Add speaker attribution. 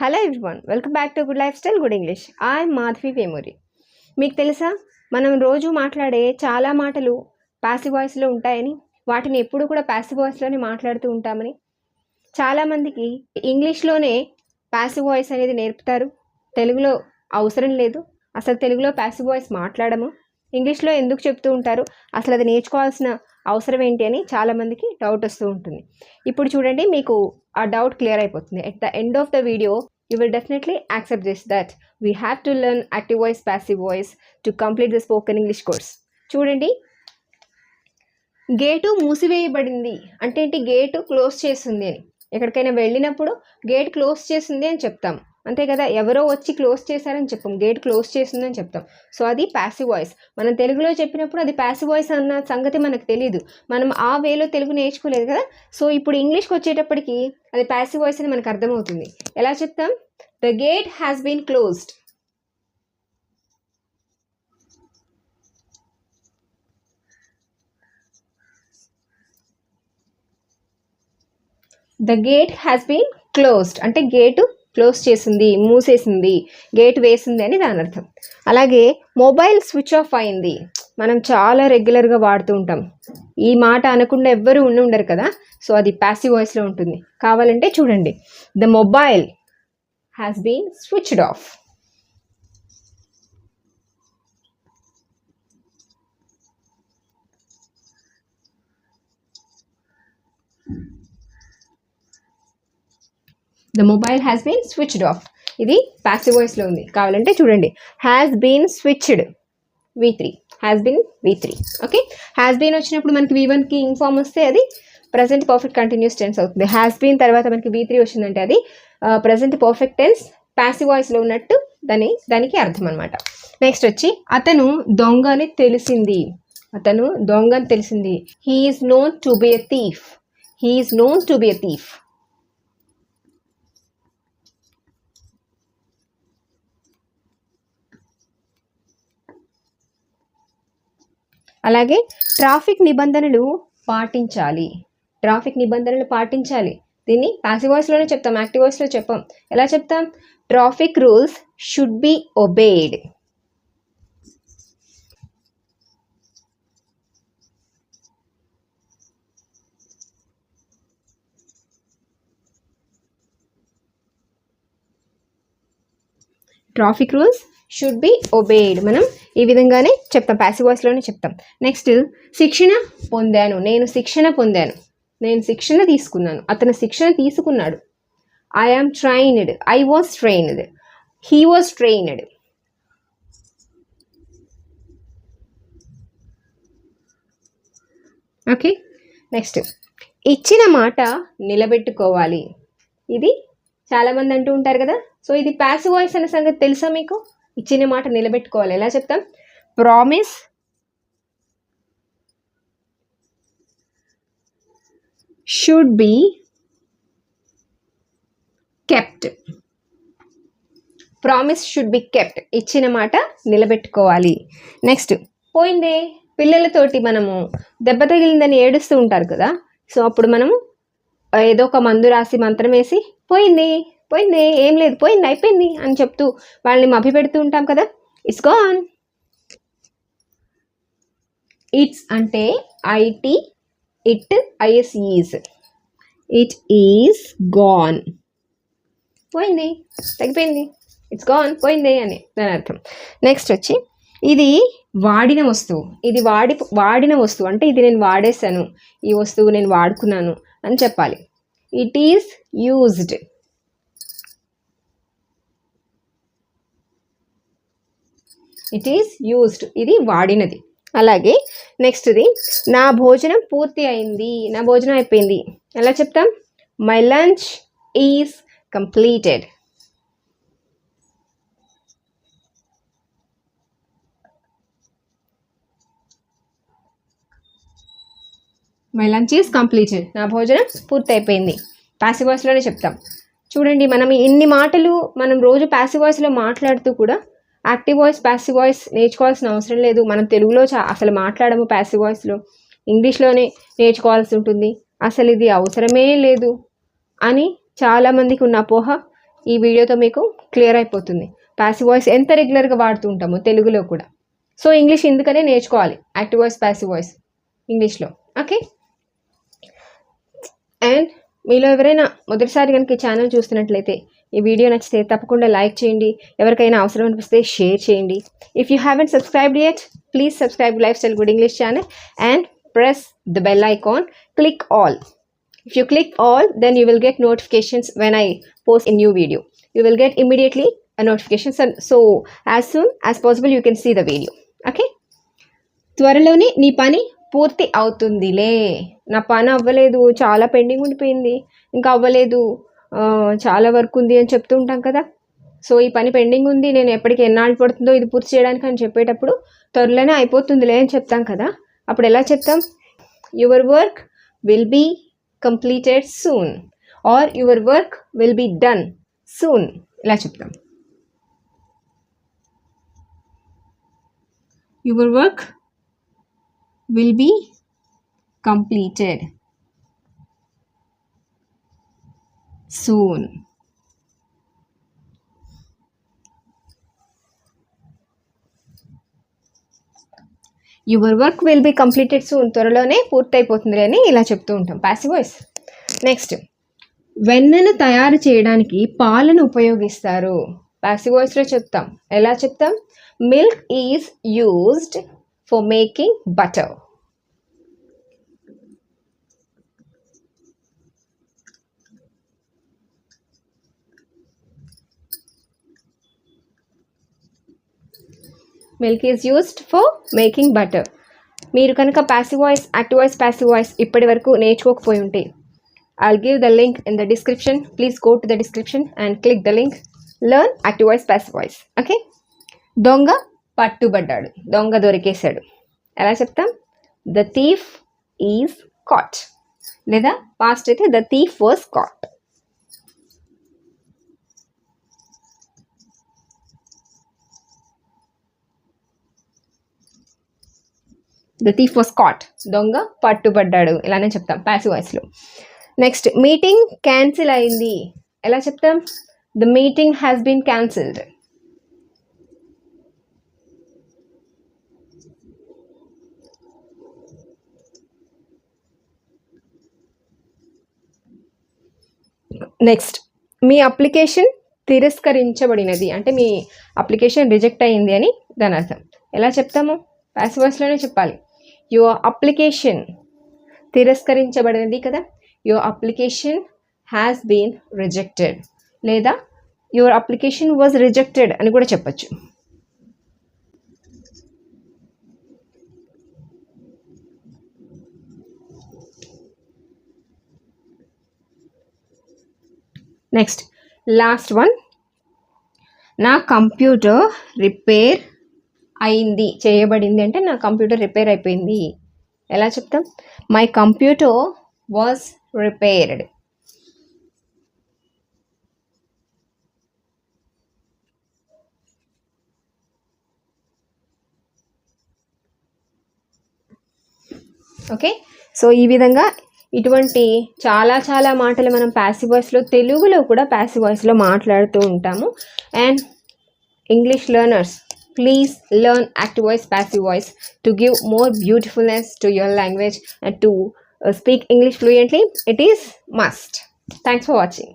Speaker 1: Hello everyone, welcome back to good life style good English. I'm Madhavi Vemuri. మీకు తెలుసా, మనం రోజు మాట్లాడే చాలా మాటలు ప్యాసివ్ వాయిస్లో ఉంటాయని, వాటిని ఎప్పుడు కూడా ప్యాసివ్ వాయిస్లోనే మాట్లాడుతూ ఉంటామని. చాలామందికి ఇంగ్లీష్లోనే ప్యాసివ్ వాయిస్ అనేది నేర్పుతారు, తెలుగులో అవసరం లేదు, అసలు తెలుగులో ప్యాసివ్ వాయిస్ మాట్లాడము, ఇంగ్లీష్లో ఎందుకు చెప్తూ ఉంటారు, అసలు అది నేర్చుకోవాల్సిన అవసరం ఏంటి అని చాలామందికి డౌట్ వస్తూ ఉంటుంది. ఇప్పుడు చూడండి, మీకు ఆ డౌట్ క్లియర్ అయిపోతుంది. At the end of the video you will definitely accept this that we have to learn active voice passive voice to complete the spoken English course. చూడండి, గేటు మూసివేయబడింది అంటే ఏంటి? గేటు క్లోజ్ చేస్తుంది అని. ఎక్కడికైనా వెళ్ళినప్పుడు gate close చేసింది అని చెప్తాం, అంతే కదా. ఎవరో వచ్చి క్లోజ్ చేశారని చెప్పాం, గేట్ క్లోజ్ చేసిందని చెప్తాం. సో అది ప్యాసివ్ వాయిస్. మనం తెలుగులో చెప్పినప్పుడు అది ప్యాసివ్ వాయిస్ అన్న సంగతి మనకు తెలియదు, మనం ఆ వేలో తెలుగు నేర్చుకోలేదు కదా. సో ఇప్పుడు ఇంగ్లీష్కి వచ్చేటప్పటికి అది ప్యాసివ్ వాయిస్ అని మనకు అర్థమవుతుంది. ఎలా చెప్తాం? The gate has been closed. The gate has been closed అంటే గేటు క్లోజ్ చేసింది, మూసేసింది, గేట్ వేసింది అని దాని అర్థం. అలాగే మొబైల్ స్విచ్ ఆఫ్ అయింది, మనం చాలా రెగ్యులర్గా వాడుతూ ఉంటాం. ఈ మాట అనకుండా ఎవ్వరూ ఉండరు కదా. సో అది ప్యాసివ్ వాయిస్లో ఉంటుంది. కావాలంటే చూడండి, the mobile has been switched off. The mobile has been switched off, ఇది ప్యాసివ్ వాయిస్లో ఉంది. కావాలంటే చూడండి, has been switched V3, has been V3. Okay, has been వచ్చినప్పుడు మనకి V1కి ఇన్ఫార్మ్ వస్తే అది ప్రజెంట్ పర్ఫెక్ట్ కంటిన్యూస్ టెన్స్ అవుతుంది. హ్యాస్ బీన్ తర్వాత మనకి V3 వచ్చిందంటే అది ప్రజెంట్ పర్ఫెక్ట్ టెన్స్ ప్యాసివ్ వాయిస్లో ఉన్నట్టు దానికి అర్థం అనమాట. నెక్స్ట్ వచ్చి, అతను దొంగ అని తెలిసింది. అతను దొంగ అని తెలిసింది. He is known to be a thief. He is known to be a thief. అలాగే ట్రాఫిక్ నిబంధనలు పాటించాలి. ట్రాఫిక్ నిబంధనలు పాటించాలి, దీన్ని ప్యాసివ్ వాయిస్లోనే చెప్తాం, యాక్టివ్ వాయిస్లో చెప్పాం. ఎలా చెప్తాం? Traffic rules should be obeyed. Traffic rules should be obeyed మనం ఈ విధంగానే చెప్తాం, ప్యాసివ్ వాయిస్లోనే చెప్తాం. నెక్స్ట్, శిక్షణ పొందాను. నేను శిక్షణ పొందాను, నేను శిక్షణ తీసుకున్నాను, అతను శిక్షణ తీసుకున్నాడు. I am trained, I was trained, he was trained. Okay, next, ఇచ్చిన మాట నిలబెట్టుకోవాలి. ఇది చాలామంది అంటూ ఉంటారు కదా. సో ఇది ప్యాసివ్ వాయిస్ అనే సంగతి తెలుసా మీకు? ఇచ్చిన మాట నిలబెట్టుకోవాలి. ఎలా చెప్తాం? Promise should be kept. Promise should be kept, ఇచ్చిన మాట నిలబెట్టుకోవాలి. నెక్స్ట్, పోయిందే. పిల్లలతోటి మనము దెబ్బ తగిలిందని ఏడుస్తూ ఉంటారు కదా. సో అప్పుడు మనము ఏదో ఒక మందు రాసి మంత్రం వేసి పోయింది పోయింది, ఏం లేదు, పోయింది, అయిపోయింది అని చెప్తూ వాళ్ళని మభ్యపెడుతూ ఉంటాం కదా. It's gone. ఇట్స్ అంటే IT, it IS is. It is gone, పోయింది, తగ్గిపోయింది, ఇట్స్ గాన్, పోయింది అని దాని అర్థం. నెక్స్ట్ వచ్చి, ఇది వాడిన వస్తువు. ఇది వాడిన వస్తువు అంటే ఇది నేను వాడేశాను, ఈ వస్తువు నేను వాడుకున్నాను అని చెప్పాలి. It is used. It is used, ఇది వాడినది. అలాగే నెక్స్ట్ది, నా భోజనం పూర్తి అయింది, నా భోజనం అయిపోయింది. ఎలా చెప్తాం? My lunch is completed. My lunch is completed, నా భోజనం పూర్తి అయిపోయింది. ప్యాసివ్ వాయిస్లోనే చెప్తాం. చూడండి, మనం ఇన్ని మాటలు మనం రోజు ప్యాసివ్ వాయిస్లో మాట్లాడుతూ కూడా యాక్టివ్ వాయిస్ ప్యాసివ్ వాయిస్ నేర్చుకోవాల్సిన అవసరం లేదు. మనం తెలుగులో అసలు మాట్లాడము, ప్యాసివ్ వాయిస్లో ఇంగ్లీష్లోనే నేర్చుకోవాల్సి ఉంటుంది. అసలు ఇది అవసరమే లేదు అని చాలామందికి ఉన్న అపోహ ఈ వీడియోతో మీకు క్లియర్ అయిపోతుంది ప్యాసివ్ వాయిస్ ఎంత రెగ్యులర్గా వాడుతూ ఉంటామో తెలుగులో కూడా. సో ఇంగ్లీష్ ఎందుకనే నేర్చుకోవాలి, యాక్టివ్ వాయిస్ ప్యాసివ్ వాయిస్ ఇంగ్లీష్లో. ఓకే, అండ్ మీలో ఎవరైనా మొదటిసారి కనుక ఈ ఛానల్ చూస్తున్నట్లయితే ఈ వీడియో నచ్చితే తప్పకుండా లైక్ చేయండి, ఎవరికైనా అవసరం అనిపిస్తే షేర్ చేయండి. If you haven't subscribed yet, please subscribe life style good English channel and press the bell icon, click all. If you click all, then you will get notifications when I post a new video. You will get immediately a notification. So as soon as possible, you can see the video. Okay? త్వరలోనే నీ పని పూర్తి అవుతుందిలే. నా పని అవ్వలేదు, చాలా pending ఉండిపోయింది, ఇంకా అవ్వలేదు, చాలా వర్క్ ఉంది అని చెప్తూ ఉంటాం కదా. సో ఈ పని పెండింగ్ ఉంది, నేను ఎప్పటికి ఎన్నాళ్ళు పడుతుందో ఇది పూర్తి చేయడానికి అని చెప్పేటప్పుడు త్వరలోనే అయిపోతుందిలే అని చెప్తాం కదా. అప్పుడు ఎలా చెప్తాం? Your work will be completed soon or your work will be done soon, ఇలా చెప్తాం. Your work will be completed soon. Your work will be completed soon, త్వరలోనే పూర్తయిపోతుంది అని ఇలా చెప్తూ ఉంటాం ప్యాసివ్ వాయిస్. నెక్స్ట్, వెన్నను తయారు చేయడానికి పాలను ఉపయోగిస్తారు. ప్యాసివ్ వాయిస్లో చెప్తాం. ఎలా చెప్తాం? Milk is used for making butter. Milk is used for making butter. మీరు కనుక passive voice, active voice, passive voice ఇప్పటి వరకు నేర్చుకోకపోయి ఉంటే I'll give the link in the description. Please go to the description and click the link. Learn active voice, passive voice. Okay? దొంగ పట్టుబడ్డాడు, దొంగ దొరికేశాడు. ఎలా చెప్తాం? The thief is caught. లేదా past అయితే the thief was caught. The thief was caught. దొంగ పట్టుబడ్డాడు, ఇలానే చెప్తాం passive వాయిస్లో. నెక్స్ట్, మీటింగ్ క్యాన్సిల్ అయింది. ఎలా చెప్తాం? The meeting has been cancelled. Next, మీ అప్లికేషన్ తిరస్కరించబడినది, అంటే మీ అప్లికేషన్ రిజెక్ట్ అయ్యింది అని దాని అర్థం. ఎలా చెప్తాము? ప్యాసివ్ వాయిస్లోనే చెప్పాలి. యువర్ అప్లికేషన్ తిరస్కరించబడినది కదా, your application has been rejected, లేదా యువర్ అప్లికేషన్ వాజ్ రిజెక్టెడ్ అని కూడా చెప్పచ్చు. నెక్స్ట్, లాస్ట్ వన్, నా కంప్యూటర్ రిపేర్ అయింది, చేయబడింది అంటే నా కంప్యూటర్ రిపేర్ అయిపోయింది. ఎలా చెప్తాం? My computer was repaired. Okay, so ఈ విధంగా ఇటువంటి చాలా మాటలు మనం ప్యాసివ్ వాయిస్లో, తెలుగులో కూడా ప్యాసివ్ వాయిస్లో మాట్లాడుతూ ఉంటాము. And English learners, please learn active voice, passive voice to give more beautifulness to your language and to speak English fluently. It is must. Thanks for watching.